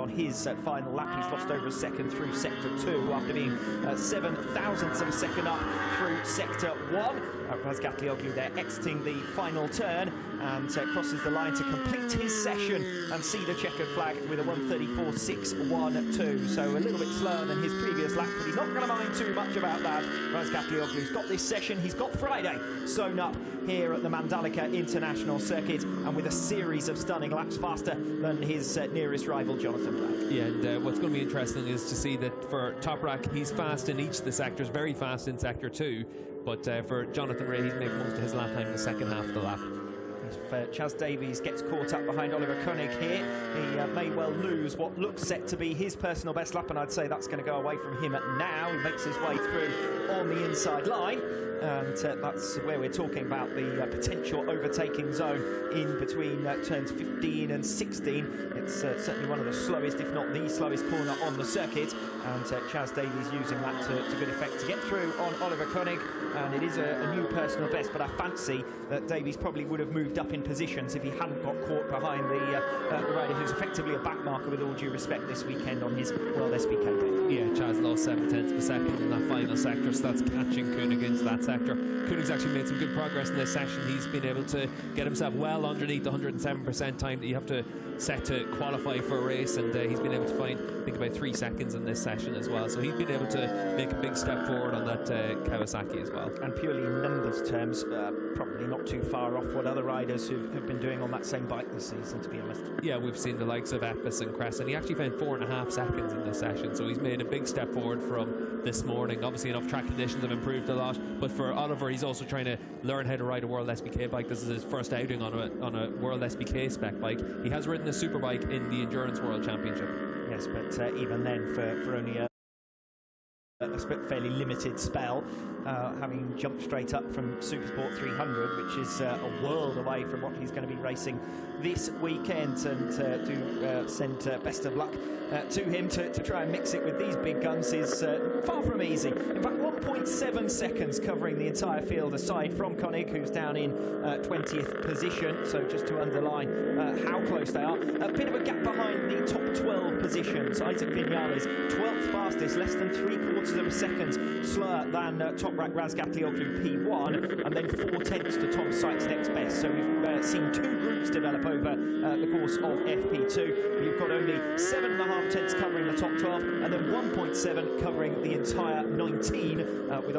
on his final lap. He's lost over a second through sector 2 after being 7 thousandths of a second up through sector 1. Razgatlioglu there exiting the final turn and crosses the line to complete his session and see the checkered flag with a 1:34.612. So a little bit slower than his previous lap, but he's not going to mind too much about that. Razgatlioglu's got this session, he's got Friday sewn up here at the Mandalika International circuit, and with a series of stunning laps faster than his nearest rival, Jonathan Bragg. Yeah, and what's going to be interesting is to see that for Toprak, he's fast in each of the sectors, very fast in sector 2, but for Jonathan Ray, he's making most of his lap time in the second half of the lap. If Chaz Davies gets caught up behind Oliver Koenig here, he may well lose what looks set to be his personal best lap, and I'd say that's going to go away from him now. He makes his way through on the inside line, and that's where we're talking about the potential overtaking zone in between turns 15 and 16. It's certainly one of the slowest, if not the slowest corner on the circuit, and Chaz Davies using that to good effect to get through on Oliver Koenig, and it is a new personal best, but I fancy that Davies probably would have moved up in positions if he hadn't got caught behind the rider who's effectively a backmarker, with all due respect, this weekend on his World SBK. Yeah, Chaz lost 7/10 of a second in that final sector, so that's catching Koenig into that sector. Koenig's actually made some good progress in this session. He's been able to get himself well underneath the 107% time that you have to set to qualify for a race, and he's been able to find, I think, about 3 seconds in this session as well. So he's been able to make a big step forward on that Kawasaki as well. And purely in numbers terms, probably not too far off what other riders have been doing on that same bike this season, to be honest. Yeah, we've seen the likes of Epis and Crescent. He actually found 4.5 seconds in this session, so he's made a big step forward from this morning. Obviously, enough track conditions have improved a lot, but for Oliver, he's also trying to learn how to ride a World SBK bike. This is his first outing on a World SBK spec bike. He has ridden a superbike in the Endurance World Championship. Yes, but even then, for only a fairly limited spell, having jumped straight up from Supersport 300, which is a world away from what he's going to be racing this weekend, and to send best of luck to him to try and mix it with these big guns is far from easy. In fact, 1.7 seconds covering the entire field, aside from Koenig, who's down in 20th position. So just to underline how close they are, a bit of a gap behind the top 12 positions. Isaac Vinyales, 12th fastest, less than 3/4 of a second slower than Toprak Razgatlioglu P1, and then 4/10 to Tom Sykes' next best. So we've seen 2 groups develop over the course of FP2. You've got only 7.5 tenths covering the top 12, and then 1.7 covering the entire 19, with